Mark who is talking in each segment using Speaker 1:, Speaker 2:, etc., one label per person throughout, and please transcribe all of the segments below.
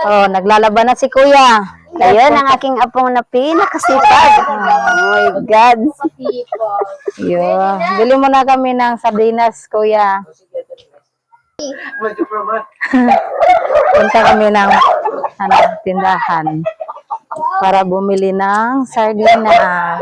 Speaker 1: Oh, naglalaban na si Kuya.
Speaker 2: Ayun ang aking apong na pinakasipag. Oh my God.
Speaker 1: Yeah. Bili mo na kami ng sardinas, Kuya. Punta kami ng tindahan para bumili ng sardinas.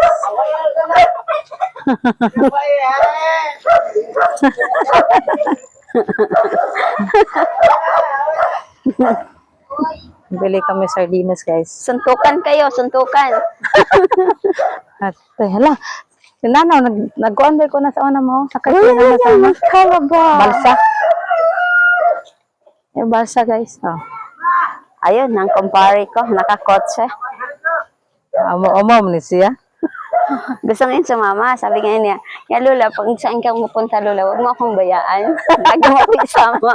Speaker 1: Bili kami sardinas, guys.
Speaker 2: Suntukan kayo, suntukan.
Speaker 1: At hala, sinanaw nagkuan ko na sa una mo. Nakakita na sa una. Balsa. Yung balsa, guys. Oh.
Speaker 2: Ayun, ang kumpare ko, nakakotse.
Speaker 1: Amo ni siya.
Speaker 2: Gusto ngayon sumama. Sabi nga niya, ya Lola, pag saan kang pupunta Lola, huwag mo akong bayaan. Lagi mo akong isama.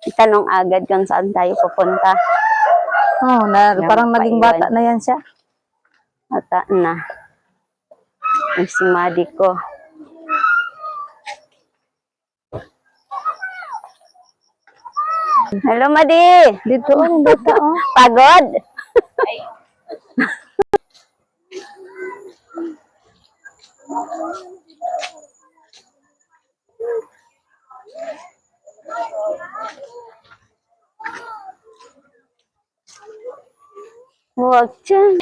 Speaker 2: Itanong agad kung saan tayo pupunta.
Speaker 1: Oh, parang naging bata na yan siya.
Speaker 2: Bata na. Ang si Madi ko. Hello, Madi.
Speaker 1: Dito, yung bata, oh.
Speaker 2: Pagod? Huwag dyan.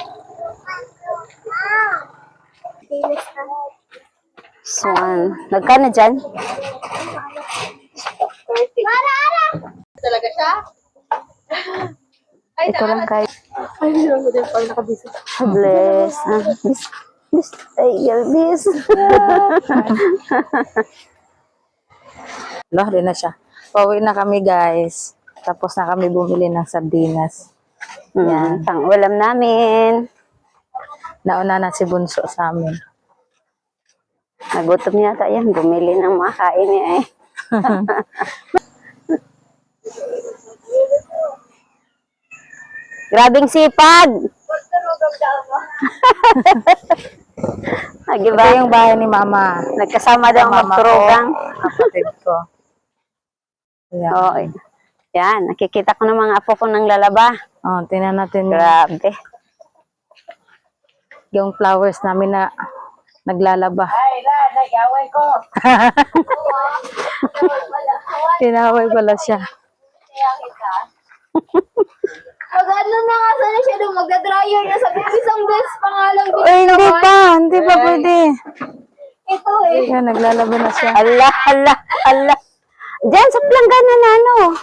Speaker 2: Swan. Nagkano dyan?
Speaker 3: Talaga siya? Ay,
Speaker 2: Ito lang kayo.
Speaker 3: Ay, hindi lang din pag nakabisa.
Speaker 2: Bless. Bless. Ay, bless.
Speaker 1: Lohri na siya. Pauwi na kami, guys. Tapos na kami bumili ng sardinas.
Speaker 2: Yan. Pang ulam namin.
Speaker 1: Nauna na si Bunso sa amin.
Speaker 2: Nagutom yata yan. Bumili ng makain niya eh. Grabing sipag!
Speaker 1: Ito yung bahay ni Mama.
Speaker 2: Nagkasama daw ang
Speaker 1: Mama
Speaker 2: magturugang.
Speaker 1: Kapatid ko. Ayan.
Speaker 2: Oo. Yan. Nakikita ko ng mga apo ko ng lalaba.
Speaker 1: Oh, tingnan natin
Speaker 2: Grabe.
Speaker 1: yung flowers namin na naglalaba.
Speaker 3: Ay, nag-away ko.
Speaker 1: Tinaway pala siya.
Speaker 3: Kaya kita. Mag-ano na nga sana siya doon, magda-dryer na sabi, isang beses pangalang
Speaker 1: Ay, hindi pa pwede.
Speaker 3: Ito eh.
Speaker 1: Yan, naglalaba na siya.
Speaker 2: Allah, Allah, Allah. Diyan sa planggana na ano.